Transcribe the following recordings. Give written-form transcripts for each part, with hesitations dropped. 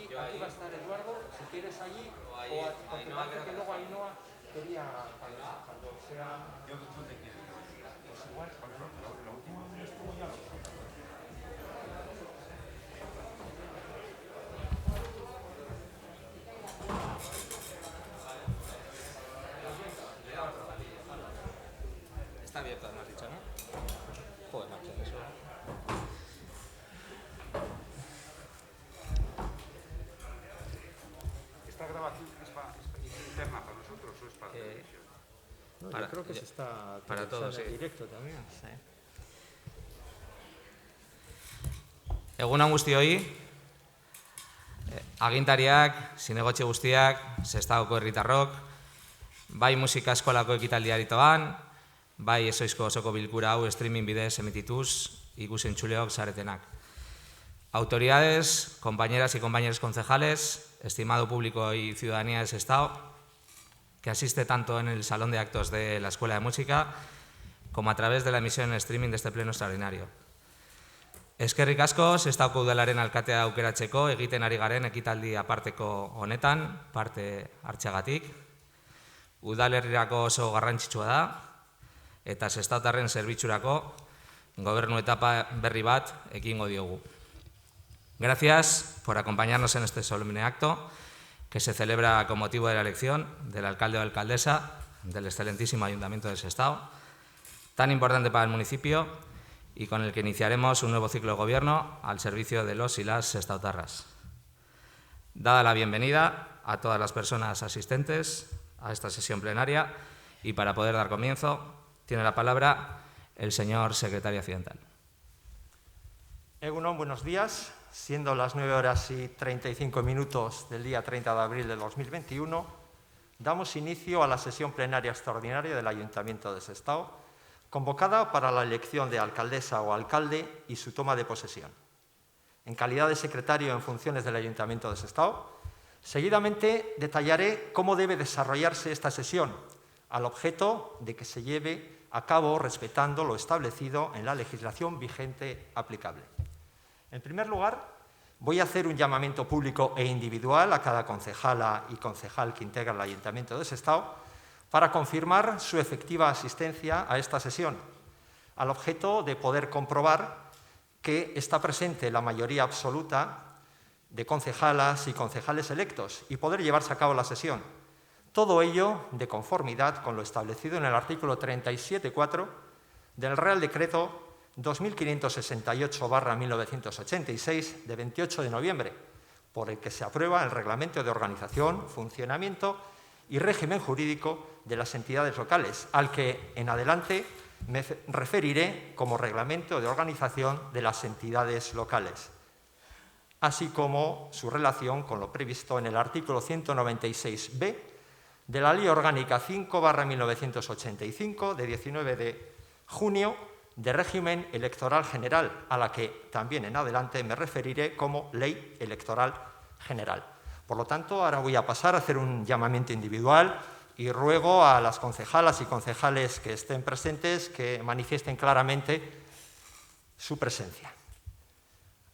aquí va a estar Eduardo, si quieres allí, porque parece que luego Ainhoa quería, cuando sea... Pues igual, la última vez estuvo ya lo... Está abierto, me has dicho, ¿no? Joder, macho, eso... ¿Esta grabación es interna para nosotros o es para televisión? No, yo creo que se está para todos, en directo también. Sí. Egunon guztioi, agintariak, zinegotxe guztiak, Sestaoko herritarrok, bai musika eskolako ekitaldiaritoan, bai ezoizko osoko bilkura hau streaming bidez emitituz, ikusentzuleok zaretenak. Autoridades, compañeras y compañeros concejales, estimado público y ciudadanía de Sestao, que asiste tanto en el Salón de Actos de la Escuela de Música como a través de la emisión en streaming de este pleno extraordinario. Eskerrik asko, Sestaoko udalaren alkatea aukeratzeko egiten ari garen ekitaldi aparteko honetan, parte hartzeagatik. Udalerrirako oso garrantzitsua da, eta Sestaotarren zerbitzurako gobernu etapa berri bat ekingo diogu. Gracias por acompañarnos en este solemne acto que se celebra con motivo de la elección del alcalde o alcaldesa del excelentísimo Ayuntamiento de Sestao, tan importante para el municipio y con el que iniciaremos un nuevo ciclo de gobierno al servicio de los y las sestaotarras. Dada la bienvenida a todas las personas asistentes a esta sesión plenaria y para poder dar comienzo, tiene la palabra el señor secretario accidental. Egunon, buenos días. Siendo las 9:35 del día 30 de abril de 2021, damos inicio a la sesión plenaria extraordinaria del Ayuntamiento de Sestao, convocada para la elección de alcaldesa o alcalde y su toma de posesión. En calidad de secretario en funciones del Ayuntamiento de Sestao, seguidamente detallaré cómo debe desarrollarse esta sesión, al objeto de que se lleve a cabo respetando lo establecido en la legislación vigente aplicable. En primer lugar, voy a hacer un llamamiento público e individual a cada concejala y concejal que integra el Ayuntamiento de Sestao para confirmar su efectiva asistencia a esta sesión, al objeto de poder comprobar que está presente la mayoría absoluta de concejalas y concejales electos y poder llevarse a cabo la sesión. Todo ello de conformidad con lo establecido en el artículo 37.4 del Real Decreto 2568/1986 de 28 de noviembre, por el que se aprueba el Reglamento de Organización, Funcionamiento y Régimen Jurídico de las entidades locales, al que en adelante me referiré como Reglamento de Organización de las entidades locales, así como su relación con lo previsto en el artículo 196b de la Ley Orgánica 5/1985 de 19 de junio de régimen electoral general, a la que también en adelante me referiré como Ley Electoral General. Por lo tanto, ahora voy a pasar a hacer un llamamiento individual y ruego a las concejalas y concejales que estén presentes que manifiesten claramente su presencia.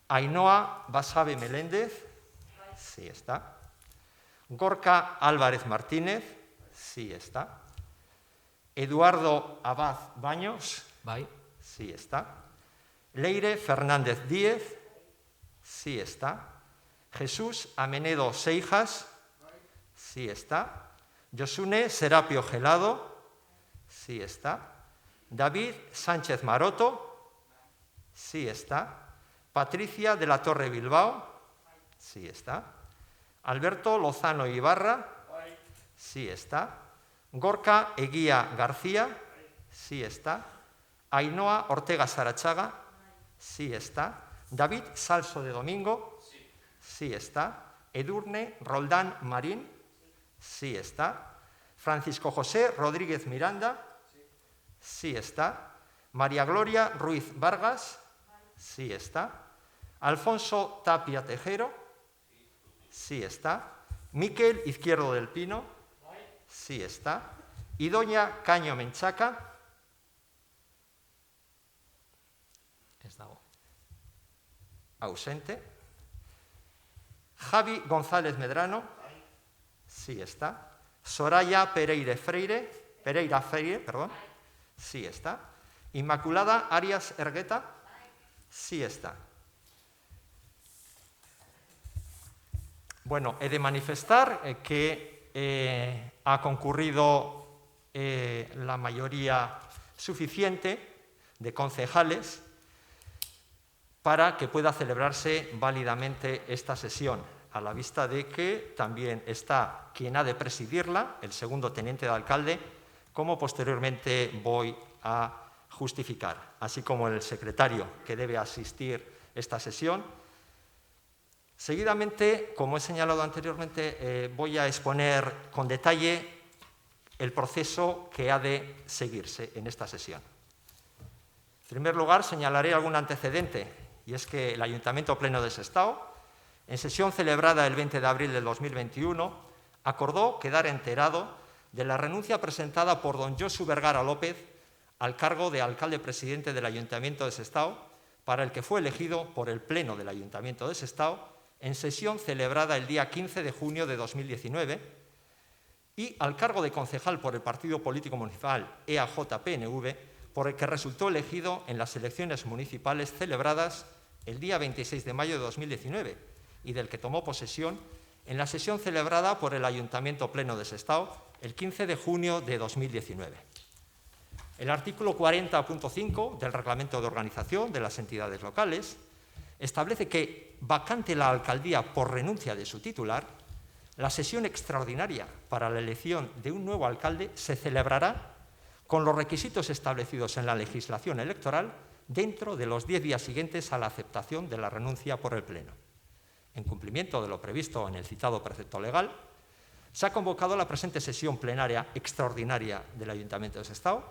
Ainhoa Basabe Meléndez, sí está. Gorka Álvarez Martínez, sí está. Eduardo Abad Baños, Bai. sí está. Leire Fernández Díez, sí está. Jesús Amenedo Seijas, sí está. Josune Serapio Gelado, sí está. David Sánchez Maroto, sí está. Patricia de la Torre Bilbao, sí está. Alberto Lozano Ibarra, sí está. Gorka Eguía García, sí está. Ainhoa Ortega Sarachaga, sí está. David Salso de Domingo, sí está. Edurne Roldán Marín, sí está. Francisco José Rodríguez Miranda, sí está. María Gloria Ruiz Vargas, sí está. Alfonso Tapia Tejero, sí está. Miquel Izquierdo del Pino, sí está. Idoia Caño Menchaca, ausente. Javi González Medrano, sí está. Soraya Pereira Freire, sí está. Inmaculada Arias Ergueta, sí está. Bueno, he de manifestar que ha concurrido la mayoría suficiente de concejales para que pueda celebrarse válidamente esta sesión, a la vista de que también está quien ha de presidirla, el segundo teniente de alcalde, como posteriormente voy a justificar, así como el secretario que debe asistir a esta sesión. Seguidamente, como he señalado anteriormente, voy a exponer con detalle el proceso que ha de seguirse en esta sesión. En primer lugar, señalaré algún antecedente, y es que el Ayuntamiento Pleno de Sestao, en sesión celebrada el 20 de abril del 2021, acordó quedar enterado de la renuncia presentada por don Josu Vergara López al cargo de alcalde presidente del Ayuntamiento de Sestao, para el que fue elegido por el Pleno del Ayuntamiento de Sestao en sesión celebrada el día 15 de junio de 2019, y al cargo de concejal por el partido político municipal EAJ-PNV, por el que resultó elegido en las elecciones municipales celebradas el día 26 de mayo de 2019 y del que tomó posesión en la sesión celebrada por el Ayuntamiento Pleno de Sestao el 15 de junio de 2019. El artículo 40.5 del Reglamento de Organización de las Entidades Locales establece que, vacante la alcaldía por renuncia de su titular, la sesión extraordinaria para la elección de un nuevo alcalde se celebrará con los requisitos establecidos en la legislación electoral dentro de los 10 días siguientes a la aceptación de la renuncia por el Pleno. En cumplimiento de lo previsto en el citado precepto legal, se ha convocado la presente sesión plenaria extraordinaria del Ayuntamiento de Sestao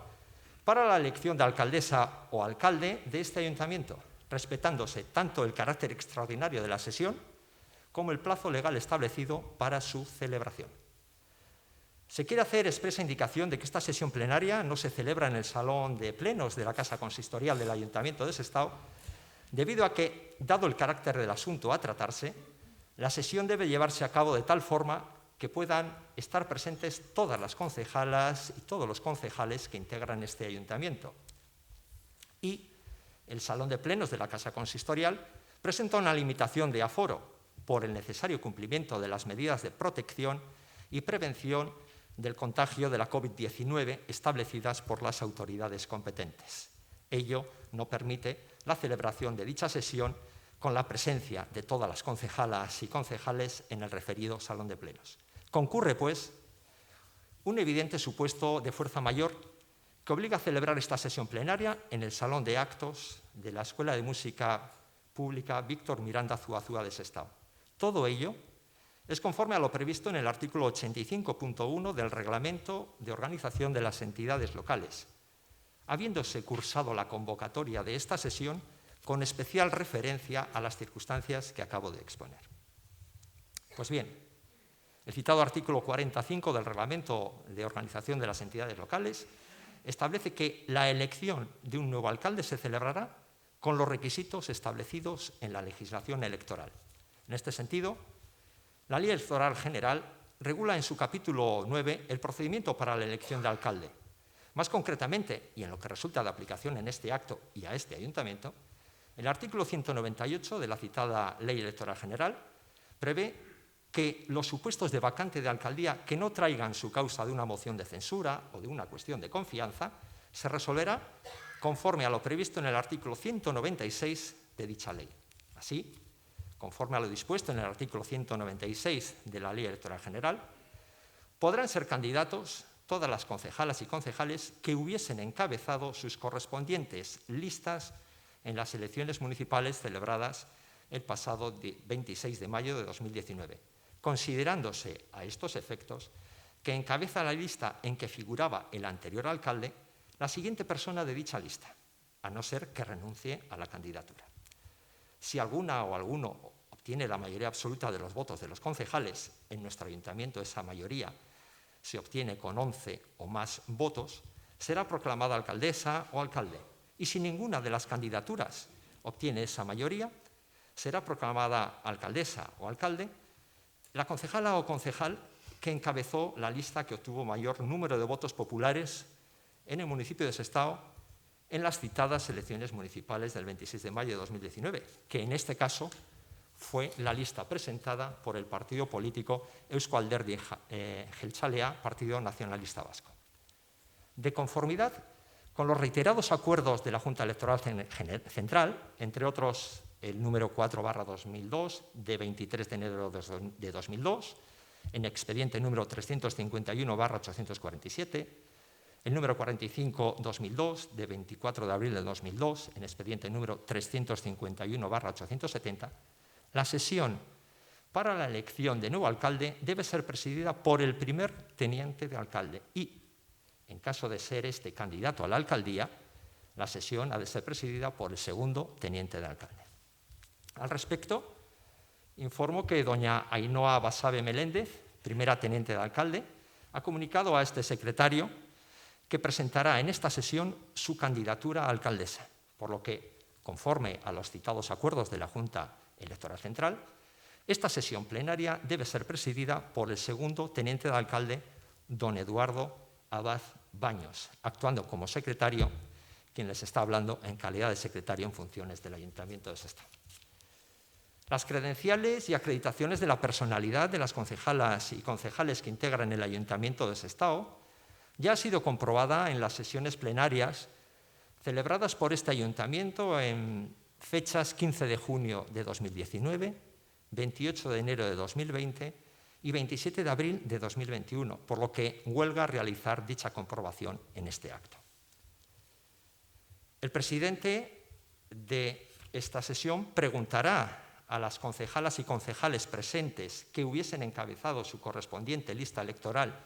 para la elección de alcaldesa o alcalde de este ayuntamiento, respetándose tanto el carácter extraordinario de la sesión como el plazo legal establecido para su celebración. Se quiere hacer expresa indicación de que esta sesión plenaria no se celebra en el Salón de Plenos de la Casa Consistorial del Ayuntamiento de Sestao, debido a que, dado el carácter del asunto a tratarse, la sesión debe llevarse a cabo de tal forma que puedan estar presentes todas las concejalas y todos los concejales que integran este ayuntamiento. Y el Salón de Plenos de la Casa Consistorial presenta una limitación de aforo por el necesario cumplimiento de las medidas de protección y prevención del contagio de la COVID-19 establecidas por las autoridades competentes. Ello no permite la celebración de dicha sesión con la presencia de todas las concejalas y concejales en el referido Salón de Plenos. Concurre, pues, un evidente supuesto de fuerza mayor que obliga a celebrar esta sesión plenaria en el Salón de Actos de la Escuela de Música Pública Víctor Miranda Zuazúa de Sestao. Todo ello es conforme a lo previsto en el artículo 85.1 del Reglamento de Organización de las Entidades Locales, habiéndose cursado la convocatoria de esta sesión con especial referencia a las circunstancias que acabo de exponer. Pues bien, el citado artículo 45 del Reglamento de Organización de las Entidades Locales establece que la elección de un nuevo alcalde se celebrará con los requisitos establecidos en la legislación electoral. En este sentido, la Ley Electoral General regula en su capítulo 9 el procedimiento para la elección de alcalde. Más concretamente, y en lo que resulta de aplicación en este acto y a este ayuntamiento, el artículo 198 de la citada Ley Electoral General prevé que los supuestos de vacante de alcaldía que no traigan su causa de una moción de censura o de una cuestión de confianza se resolverá conforme a lo previsto en el artículo 196 de dicha ley. Así, conforme a lo dispuesto en el artículo 196 de la Ley Electoral General, podrán ser candidatos todas las concejalas y concejales que hubiesen encabezado sus correspondientes listas en las elecciones municipales celebradas el pasado 26 de mayo de 2019, considerándose a estos efectos que encabeza la lista en que figuraba el anterior alcalde la siguiente persona de dicha lista, a no ser que renuncie a la candidatura. Si alguna o alguno obtiene la mayoría absoluta de los votos de los concejales, en nuestro ayuntamiento esa mayoría se obtiene con 11 o más votos, será proclamada alcaldesa o alcalde. Y si ninguna de las candidaturas obtiene esa mayoría, será proclamada alcaldesa o alcalde la concejala o concejal que encabezó la lista que obtuvo mayor número de votos populares en el municipio de Sestao en las citadas elecciones municipales del 26 de mayo de 2019, que en este caso fue la lista presentada por el partido político Eusko Alderdi Jeltzalea, Partido Nacionalista Vasco. De conformidad con los reiterados acuerdos de la Junta Electoral Central, entre otros el número 4/2002, de 23 de enero de 2002, en expediente número 351/847, el número 45/2002, de 24 de abril de 2002, en expediente número 351/870, la sesión para la elección de nuevo alcalde debe ser presidida por el primer teniente de alcalde y, en caso de ser este candidato a la alcaldía, la sesión ha de ser presidida por el segundo teniente de alcalde. Al respecto, informo que doña Ainhoa Basabe Meléndez, primera teniente de alcalde, ha comunicado a este secretario que presentará en esta sesión su candidatura a alcaldesa, por lo que, conforme a los citados acuerdos de la Junta Electoral Central, esta sesión plenaria debe ser presidida por el segundo teniente de alcalde, don Eduardo Abad Baños, actuando como secretario, quien les está hablando en calidad de secretario en funciones del Ayuntamiento de Sestao. Las credenciales y acreditaciones de la personalidad de las concejalas y concejales que integran el Ayuntamiento de Sestao ya ha sido comprobada en las sesiones plenarias celebradas por este Ayuntamiento en fechas 15 de junio de 2019, 28 de enero de 2020 y 27 de abril de 2021, por lo que huelga realizar dicha comprobación en este acto. El presidente de esta sesión preguntará a las concejalas y concejales presentes que hubiesen encabezado su correspondiente lista electoral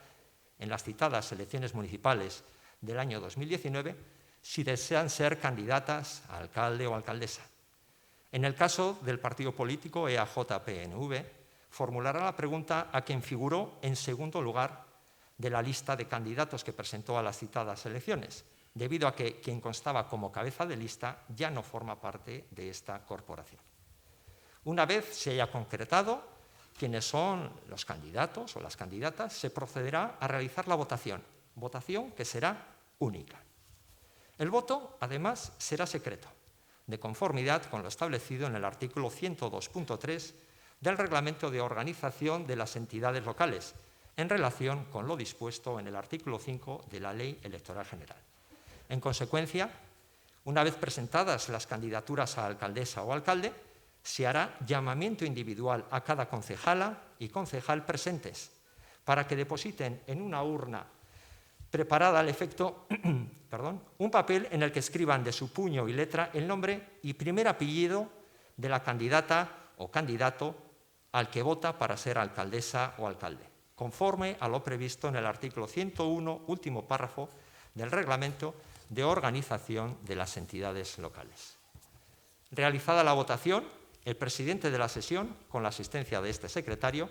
en las citadas elecciones municipales del año 2019 si desean ser candidatas a alcalde o alcaldesa. En el caso del partido político EAJ-PNV, formulará la pregunta a quien figuró en segundo lugar de la lista de candidatos que presentó a las citadas elecciones, debido a que quien constaba como cabeza de lista ya no forma parte de esta corporación. Una vez se haya concretado quiénes son los candidatos o las candidatas, se procederá a realizar la votación que será única. El voto, además, será secreto, de conformidad con lo establecido en el artículo 102.3 del Reglamento de Organización de las Entidades Locales, en relación con lo dispuesto en el artículo 5 de la Ley Electoral General. En consecuencia, una vez presentadas las candidaturas a alcaldesa o alcalde, se hará llamamiento individual a cada concejala y concejal presentes para que depositen en una urna preparada al efecto un papel en el que escriban de su puño y letra el nombre y primer apellido de la candidata o candidato al que vota para ser alcaldesa o alcalde, conforme a lo previsto en el artículo 101, último párrafo, del Reglamento de Organización de las Entidades Locales. Realizada la votación, el presidente de la sesión, con la asistencia de este secretario,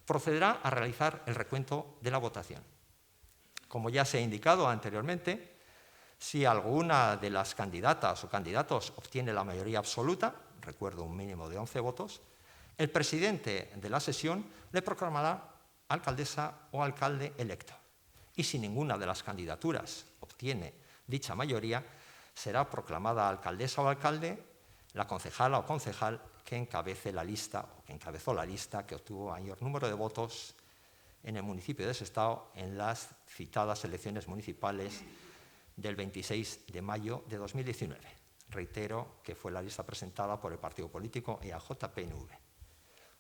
procederá a realizar el recuento de la votación. Como ya se ha indicado anteriormente, si alguna de las candidatas o candidatos obtiene la mayoría absoluta, recuerdo un mínimo de 11 votos, el presidente de la sesión le proclamará alcaldesa o alcalde electo. Y si ninguna de las candidaturas obtiene dicha mayoría, será proclamada alcaldesa o alcalde la concejala o concejal que encabece la lista o que encabezó la lista que obtuvo mayor número de votos en el municipio de Sestao en las citadas elecciones municipales del 26 de mayo de 2019. Reitero que fue la lista presentada por el partido político EAJ-PNV.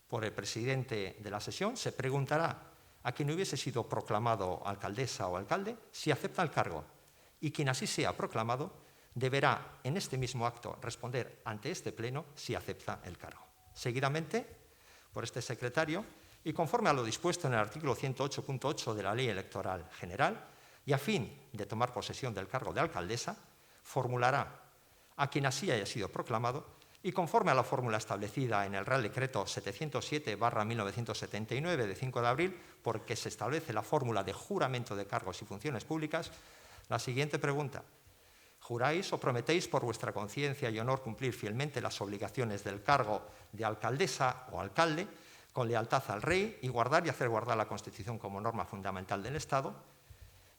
Por el presidente de la sesión se preguntará a quien hubiese sido proclamado alcaldesa o alcalde si acepta el cargo y quien así sea proclamado deberá en este mismo acto responder ante este pleno si acepta el cargo. Seguidamente, por este secretario, y conforme a lo dispuesto en el artículo 108.8 de la Ley Electoral General, y a fin de tomar posesión del cargo de alcaldesa, formulará a quien así haya sido proclamado y conforme a la fórmula establecida en el Real Decreto 707/1979 de 5 de abril, por que se establece la fórmula de juramento de cargos y funciones públicas, la siguiente pregunta: ¿juráis o prometéis por vuestra conciencia y honor cumplir fielmente las obligaciones del cargo de alcaldesa o alcalde, con lealtad al rey y guardar y hacer guardar la Constitución como norma fundamental del Estado,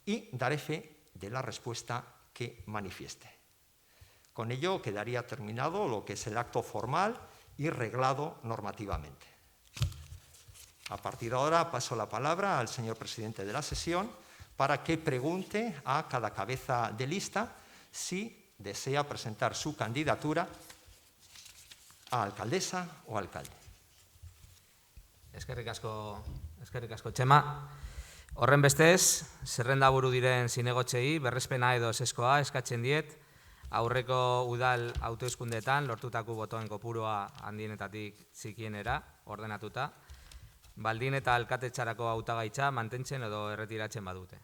y daré fe de la respuesta que manifieste. Con ello quedaría terminado lo que es el acto formal y reglado normativamente. A partir de ahora paso la palabra al señor presidente de la sesión para que pregunte a cada cabeza de lista si desea presentar su candidatura a alcaldesa o alcalde. Eskerrik asko, Txema. Horrenbestez, zerrendaburu diren zinegotzei berrespena edo eskoa eskatzen diet, aurreko udal hauteskundeetan lortutako botoen kopurua handienetatik txikienera ordenatuta, baldin eta alkatetxarako hautagaitza mantentzen edo erretiratzen badute.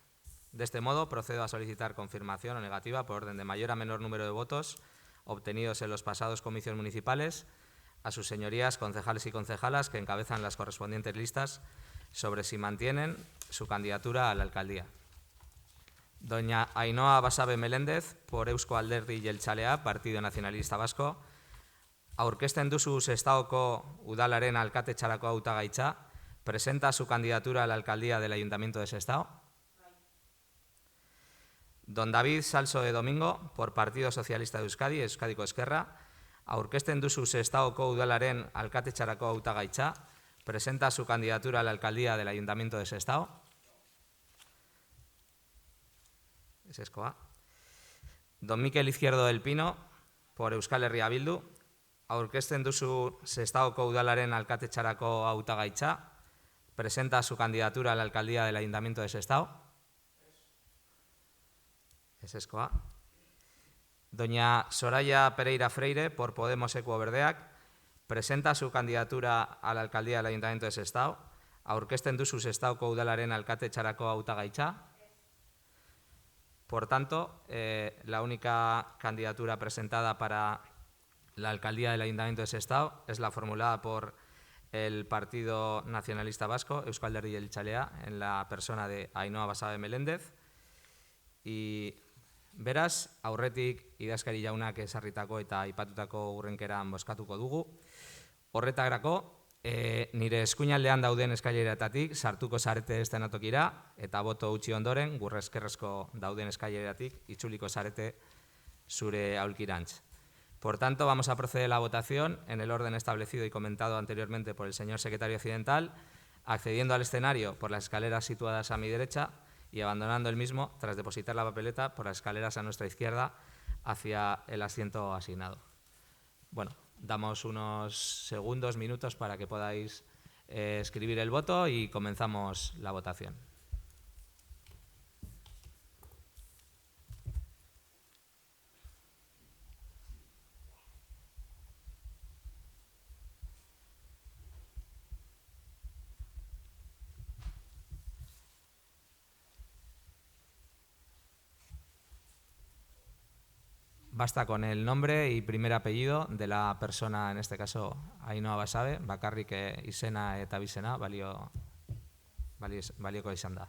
De este modo, procedo a solicitar confirmación o negativa por orden de mayor a menor número de votos obtenidos en los pasados comicios municipales a sus señorías concejales y concejalas que encabezan las correspondientes listas sobre si mantienen su candidatura a la alcaldía. Doña Ainhoa Basabe Meléndez, por Eusko Alderdi Jeltzalea, Partido Nacionalista Vasco, aurkezten duzu Sestaoko udalaren alkatetxarako hautagaitza, presenta su candidatura a la alcaldía del Ayuntamiento de Sestao. Don David Salso de Domingo, por Partido Socialista de Euskadi, Euskadiko Ezkerra, aurkezten duzu Sestaoko udalaren alkatetxarako hautagaitza, presenta su candidatura a la alcaldía del Ayuntamiento de Sestao. Eskoa. Don Mikel Izquierdo del Pino, por Euskal Herria Bildu, aurkezten duzu Sestaoko udalaren alkatetxarako hautagaitza, presenta su candidatura a la alcaldía del Ayuntamiento de Sestao. Eskoa. Doña Soraya Pereira Freire, por Podemos Equo Berdeak, presenta su candidatura a la alcaldía del Ayuntamiento de Sestao. Aurkezten duzu Sestaoko udalaren alkatetxarako hautagaitza. Por tanto, la única candidatura presentada para la alcaldía del Ayuntamiento de Sestao es la formulada por el Partido Nacionalista Vasco, Eusko Alderdi Jeltzalea, en la persona de Ainhoa Basabe Meléndez. Y beraz, aurretik idazkari jaunak ezarritako eta aipatutako hurrenkeran bozkatuko dugu. Horretarako, nire eskuinaldean dauden eskaileratatik sartuko zarete estenatokira eta boto utzi ondoren gurrezkerrezko dauden eskaileratik itzuliko zarete zure aulkirantz. Por tanto, vamos a proceder a la votación en el orden establecido y comentado anteriormente por el señor secretario occidental, accediendo al escenario por las escaleras situadas a mi derecha y abandonando el mismo tras depositar la papeleta por las escaleras a nuestra izquierda hacia el asiento asignado. Bueno, damos unos segundos, minutos para que podáis escribir el voto y comenzamos la votación. Basta con el nombre y primer apellido de la persona, en este caso Ainhoa Basabe, bakarrik izena eta bizena balioko izan da.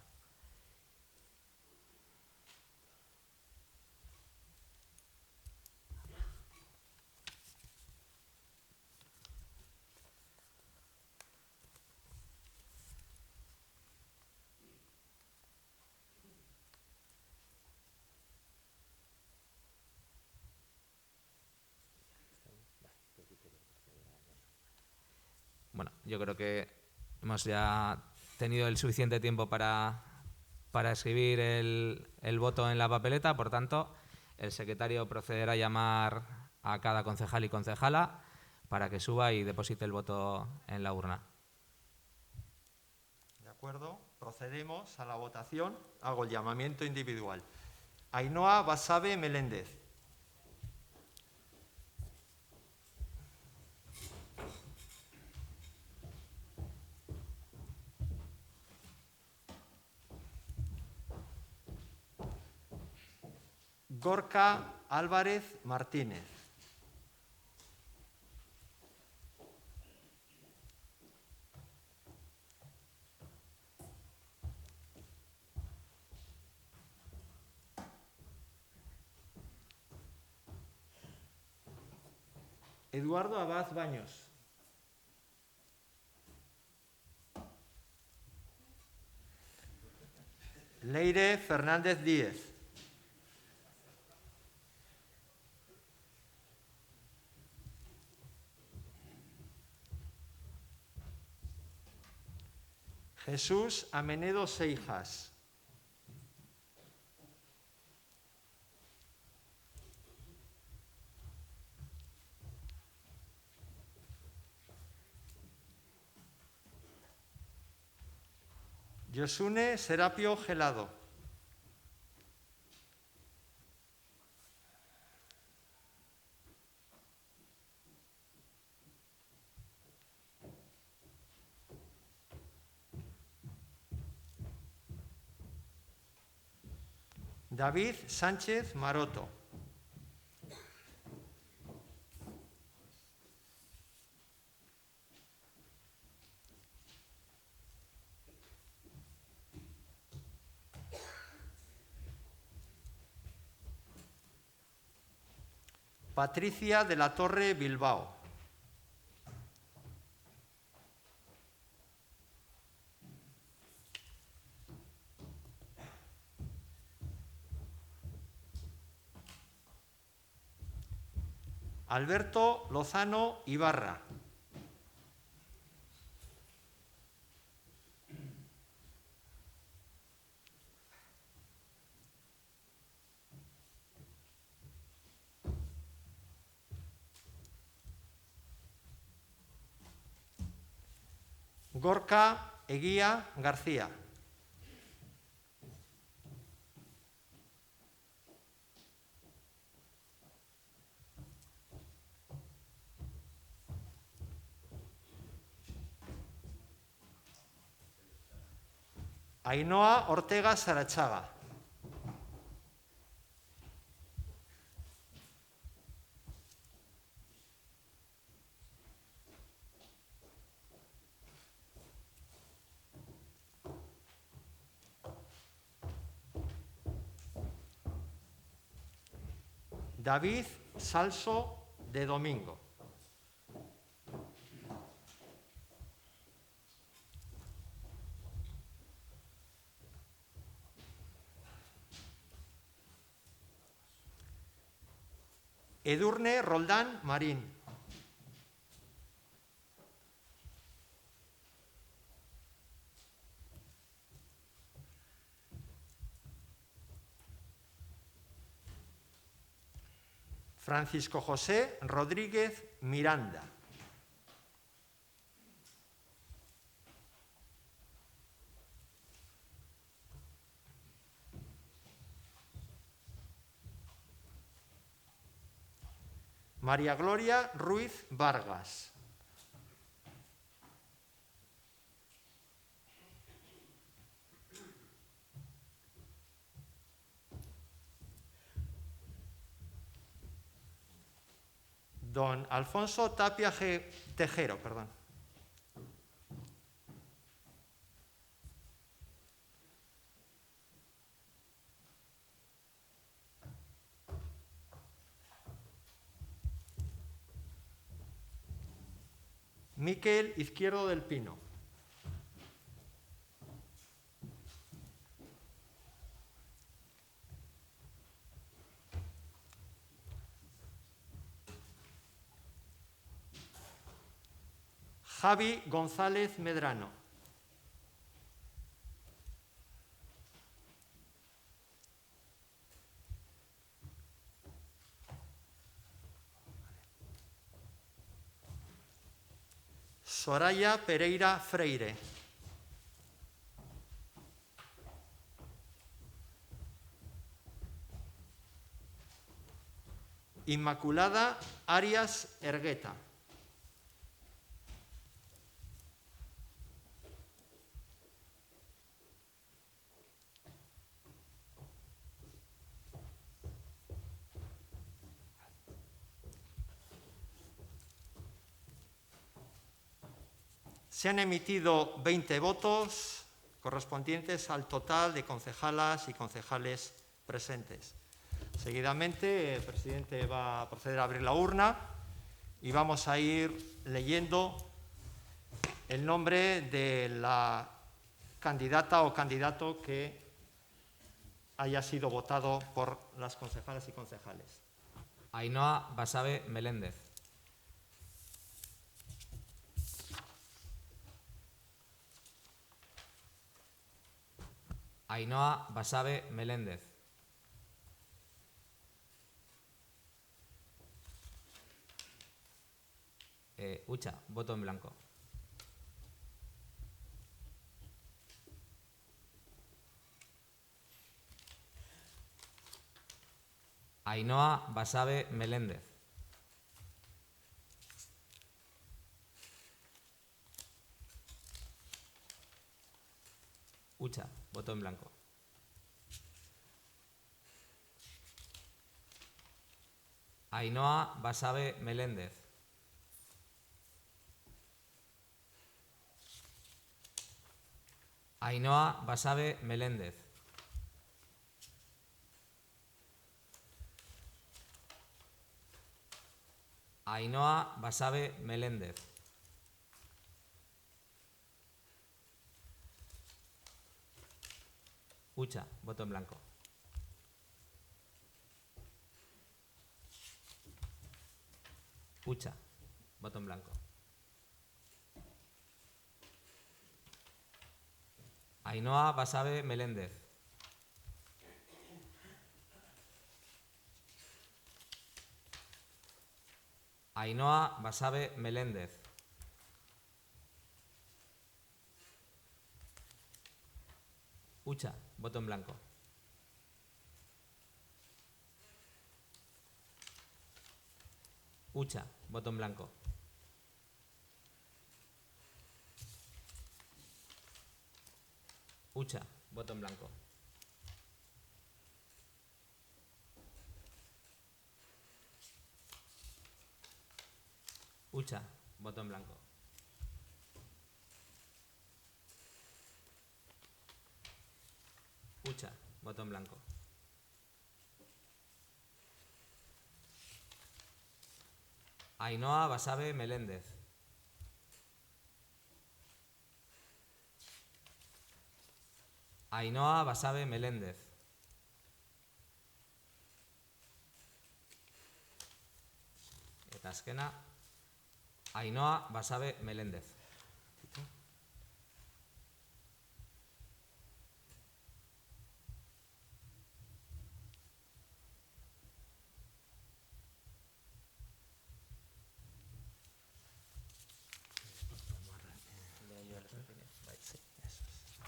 Bueno, yo creo que hemos ya tenido el suficiente tiempo para escribir el voto en la papeleta, por tanto, el secretario procederá a llamar a cada concejal y concejala para que suba y deposite el voto en la urna. De acuerdo, procedemos a la votación. Hago el llamamiento individual. Ainhoa Basabe Meléndez. Gorka Álvarez Martínez. Eduardo Abad Baños. Leire Fernández Díez. Jesús Amenedo Seijas. Yosune Serapio Gelado. David Sánchez Maroto. Patricia de la Torre Bilbao. Alberto Lozano Ibarra. Gorka Eguía García. Ainhoa Ortega Sarachaga. David Salso de Domingo. Edurne Roldán Marín. Francisco José Rodríguez Miranda. María Gloria Ruiz Vargas. Don Alfonso Tapia Tejero, perdón. Miquel Izquierdo del Pino. Javi González Medrano. Soraya Pereira Freire. Inmaculada Arias Ergueta. Se han emitido 20 votos correspondientes al total de concejalas y concejales presentes. Seguidamente, el presidente va a proceder a abrir la urna y vamos a ir leyendo el nombre de la candidata o candidato que haya sido votado por las concejalas y concejales. Ainhoa Basabe Meléndez. Ainhoa Basabe Meléndez. Ucha, voto en blanco. Ainhoa Basabe Meléndez. Ucha, voto en blanco. Ainhoa Basabe Meléndez. Ainhoa Basabe Meléndez. Ainhoa Basabe Meléndez. Ucha, voto en blanco. Ucha, voto en blanco. Ainhoa Basabe Meléndez. Ainhoa Basabe Meléndez. Ucha, voto en blanco. Ucha, voto en blanco. Ucha, voto en blanco. Ucha, voto en blanco. Ucha, voto en blanco. Ainhoa Basabe Meléndez. Ainhoa Basabe Meléndez. Eta azkena, Ainhoa Basabe Meléndez.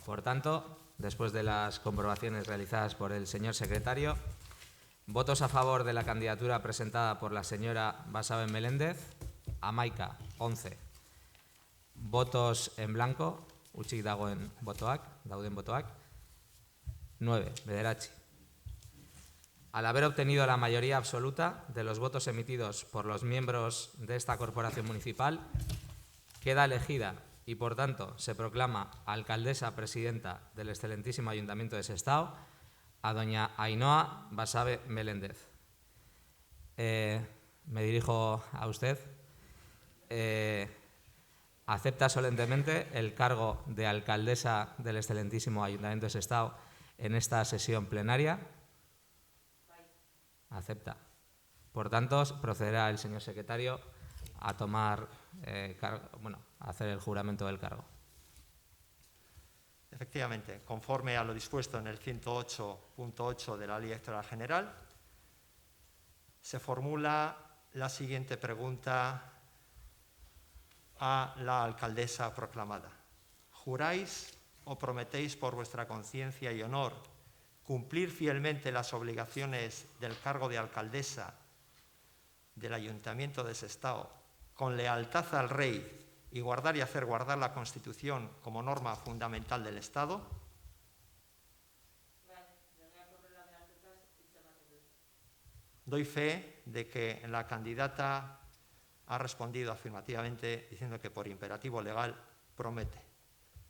Por tanto, después de las comprobaciones realizadas por el señor secretario, votos a favor de la candidatura presentada por la señora Basabe Meléndez, Amaika, 11. Votos en blanco, utzik dauden botoak, 9, bederatzi. Al haber obtenido la mayoría absoluta de los votos emitidos por los miembros de esta corporación municipal, queda elegida y, por tanto, se proclama alcaldesa presidenta del excelentísimo Ayuntamiento de Sestao a doña Ainhoa Basabe Meléndez. Me dirijo a usted. ¿Acepta solemnemente el cargo de alcaldesa del excelentísimo Ayuntamiento de Sestao en esta sesión plenaria? Acepta. Por tanto, procederá el señor secretario a tomar a hacer el juramento del cargo. Efectivamente, conforme a lo dispuesto en el 108.8 de la Ley Electoral General, se formula la siguiente pregunta a la alcaldesa proclamada. ¿Juráis o prometéis por vuestra conciencia y honor cumplir fielmente las obligaciones del cargo de alcaldesa del Ayuntamiento de Sestao con lealtad al Rey y guardar y hacer guardar la Constitución como norma fundamental del Estado? Doy fe de que la candidata ha respondido afirmativamente diciendo que por imperativo legal promete.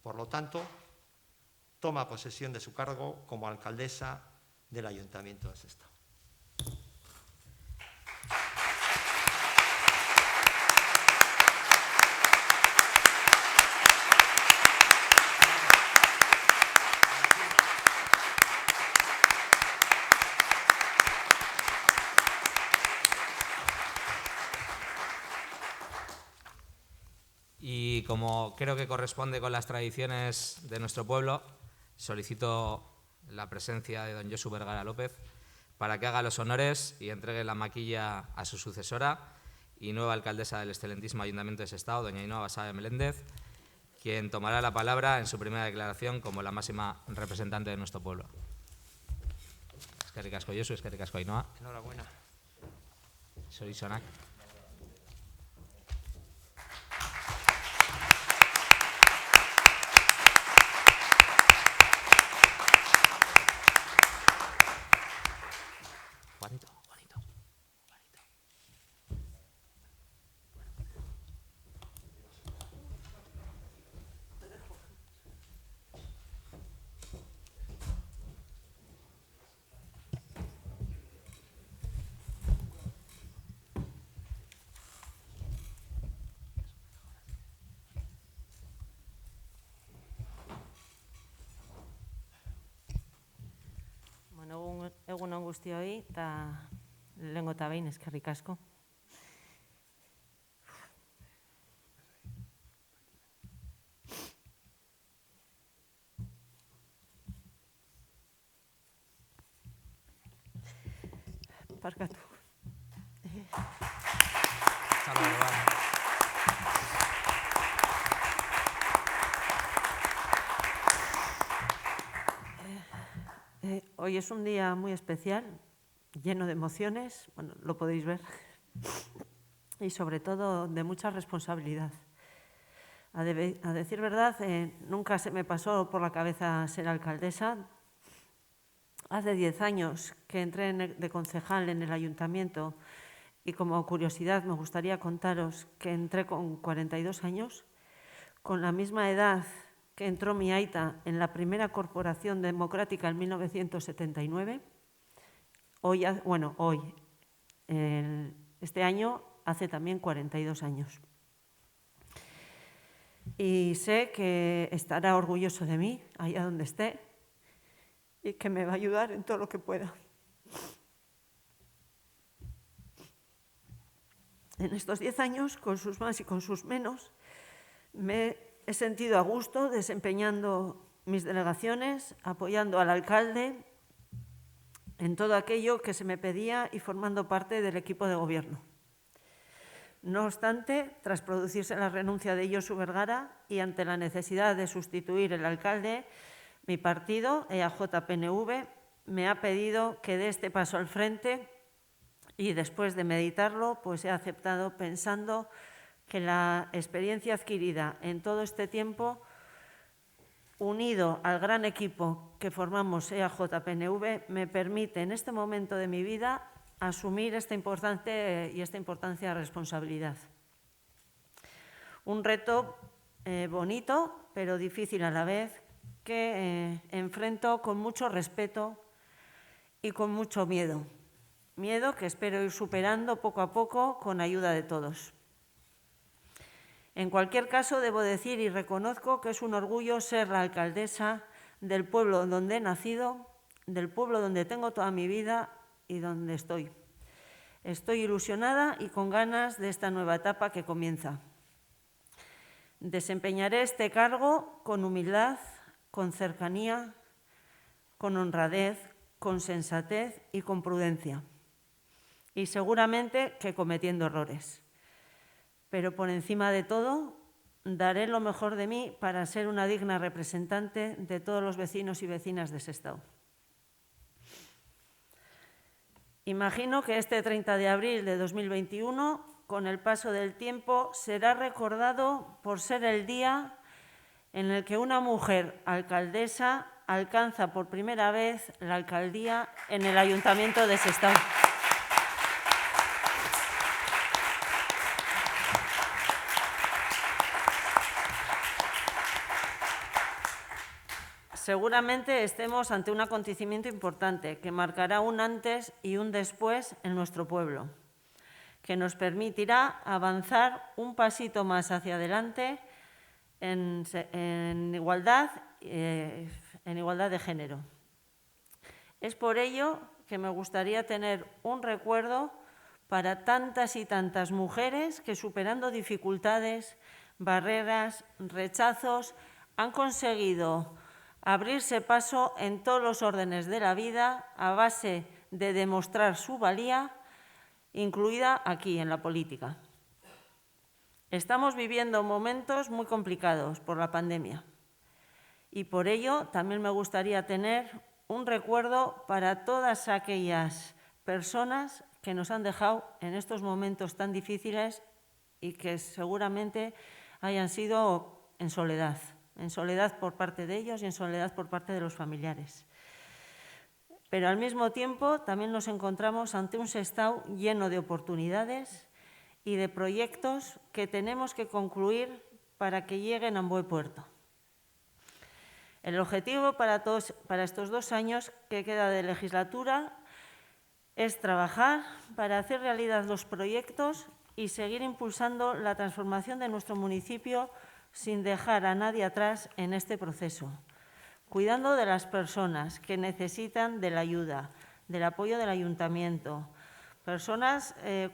Por lo tanto, toma posesión de su cargo como alcaldesa del Ayuntamiento de Sestao. como creo que corresponde con las tradiciones de nuestro pueblo, solicito la presencia de don Josu Vergara López para que haga los honores y entregue la maquilla a su sucesora y nueva alcaldesa del excelentísimo Ayuntamiento de Sestao, doña Ainhoa Basabe Meléndez, quien tomará la palabra en su primera declaración como la máxima representante de nuestro pueblo. Eskerrik asko Josu, eskerrik asko Ainhoa. Enhorabuena. Zorionak. Juanito, Juanito, Juanito. Bueno, egun on guztioi, eta lehengo eta behin eskerrik asko. Barkatu. Hoy es un día muy especial, lleno de emociones, bueno, lo podéis ver, y sobre todo de mucha responsabilidad. A decir verdad, nunca se me pasó por la cabeza ser alcaldesa. Hace 10 años que entré de concejal en el ayuntamiento y como curiosidad me gustaría contaros que entré con 42 años, con la misma edad que entró mi aita en la primera corporación democrática en 1979. Este año hace también 42 años. Y sé que estará orgulloso de mí, allá donde esté, y que me va a ayudar en todo lo que pueda. En estos 10 años, con sus más y con sus menos, me he sentido a gusto desempeñando mis delegaciones, apoyando al alcalde en todo aquello que se me pedía y formando parte del equipo de gobierno. No obstante, tras producirse la renuncia de Josu Vergara y ante la necesidad de sustituir el alcalde, mi partido, EAJ-PNV, me ha pedido que dé este paso al frente y después de meditarlo, pues he aceptado pensando que la experiencia adquirida en todo este tiempo, unido al gran equipo que formamos EAJ-PNV, me permite en este momento de mi vida asumir esta importante responsabilidad. Un reto bonito, pero difícil a la vez, que enfrento con mucho respeto y con mucho miedo. Miedo que espero ir superando poco a poco con ayuda de todos. En cualquier caso, debo decir y reconozco que es un orgullo ser la alcaldesa del pueblo donde he nacido, del pueblo donde tengo toda mi vida y donde estoy. Estoy ilusionada y con ganas de esta nueva etapa que comienza. Desempeñaré este cargo con humildad, con cercanía, con honradez, con sensatez y con prudencia. Y seguramente que cometiendo errores. Pero por encima de todo, daré lo mejor de mí para ser una digna representante de todos los vecinos y vecinas de Sestao. Imagino que este 30 de abril de 2021, con el paso del tiempo, será recordado por ser el día en el que una mujer alcaldesa alcanza por primera vez la alcaldía en el Ayuntamiento de Sestao. Seguramente estemos ante un acontecimiento importante que marcará un antes y un después en nuestro pueblo, que nos permitirá avanzar un pasito más hacia adelante en igualdad de género. Es por ello que me gustaría tener un recuerdo para tantas y tantas mujeres que, superando dificultades, barreras, rechazos, han conseguido abrirse paso en todos los órdenes de la vida a base de demostrar su valía, incluida aquí en la política. Estamos viviendo momentos muy complicados por la pandemia y por ello también me gustaría tener un recuerdo para todas aquellas personas que nos han dejado en estos momentos tan difíciles y que seguramente hayan sido en soledad por parte de ellos y en soledad por parte de los familiares. Pero al mismo tiempo también nos encontramos ante un Sestao lleno de oportunidades y de proyectos que tenemos que concluir para que lleguen a un buen puerto. El objetivo para estos 2 años que queda de legislatura es trabajar para hacer realidad los proyectos y seguir impulsando la transformación de nuestro municipio sin dejar a nadie atrás en este proceso, cuidando de las personas que necesitan de la ayuda, del apoyo del ayuntamiento,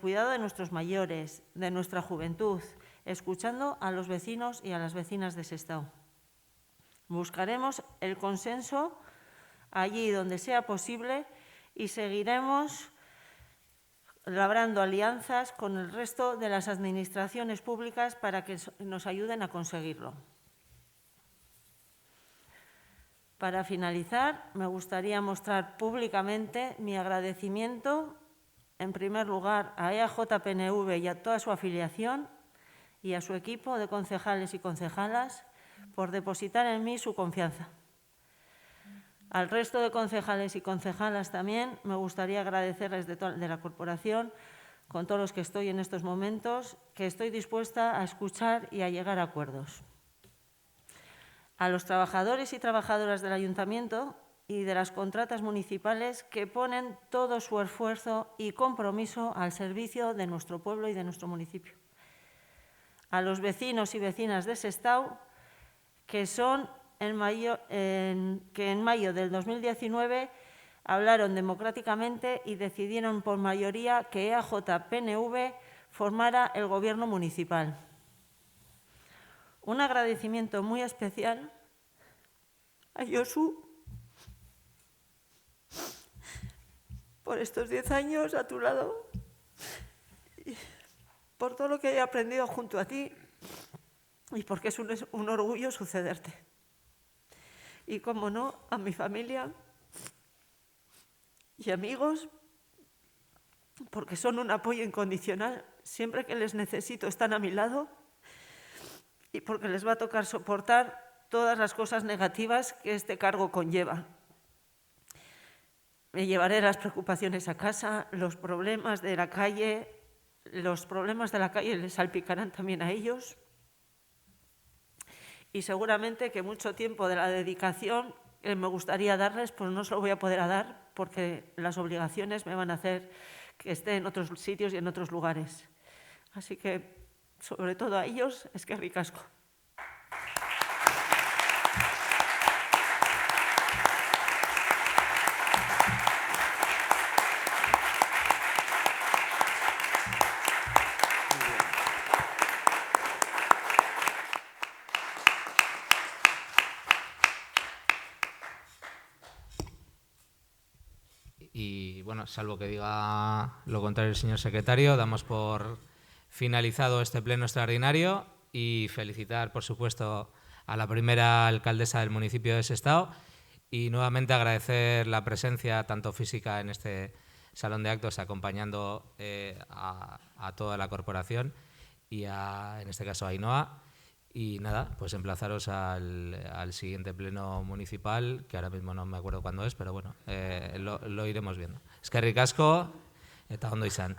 cuidado de nuestros mayores, de nuestra juventud, escuchando a los vecinos y a las vecinas de Sestao. Buscaremos el consenso allí donde sea posible y seguiremos labrando alianzas con el resto de las administraciones públicas para que nos ayuden a conseguirlo. Para finalizar, me gustaría mostrar públicamente mi agradecimiento, en primer lugar, a EAJ-PNV y a toda su afiliación y a su equipo de concejales y concejalas por depositar en mí su confianza. Al resto de concejales y concejalas también me gustaría agradecerles de la corporación, con todos los que estoy en estos momentos, que estoy dispuesta a escuchar y a llegar a acuerdos. A los trabajadores y trabajadoras del ayuntamiento y de las contratas municipales que ponen todo su esfuerzo y compromiso al servicio de nuestro pueblo y de nuestro municipio. A los vecinos y vecinas de Sestao, que en mayo del 2019 hablaron democráticamente y decidieron por mayoría que EAJ-PNV formara el gobierno municipal. Un agradecimiento muy especial a Josu por estos 10 años a tu lado, y por todo lo que he aprendido junto a ti y porque es un orgullo sucederte. Y, como no, a mi familia y amigos, porque son un apoyo incondicional. Siempre que les necesito están a mi lado y porque les va a tocar soportar todas las cosas negativas que este cargo conlleva. Me llevaré las preocupaciones a casa, los problemas de la calle les salpicarán también a ellos. Y seguramente que mucho tiempo de la dedicación que me gustaría darles, pues no se lo voy a poder dar porque las obligaciones me van a hacer que esté en otros sitios y en otros lugares. Así que, sobre todo a ellos, eskerrik asko. Y bueno, salvo que diga lo contrario el señor secretario, damos por finalizado este pleno extraordinario y felicitar, por supuesto, a la primera alcaldesa del municipio de Sestao y nuevamente agradecer la presencia tanto física en este salón de actos acompañando a toda la corporación y en este caso a Ainhoa. Y nada, pues emplazaros al siguiente pleno municipal, que ahora mismo no me acuerdo cuándo es, pero bueno, lo iremos viendo. Eskerrik asko eta ondo izan.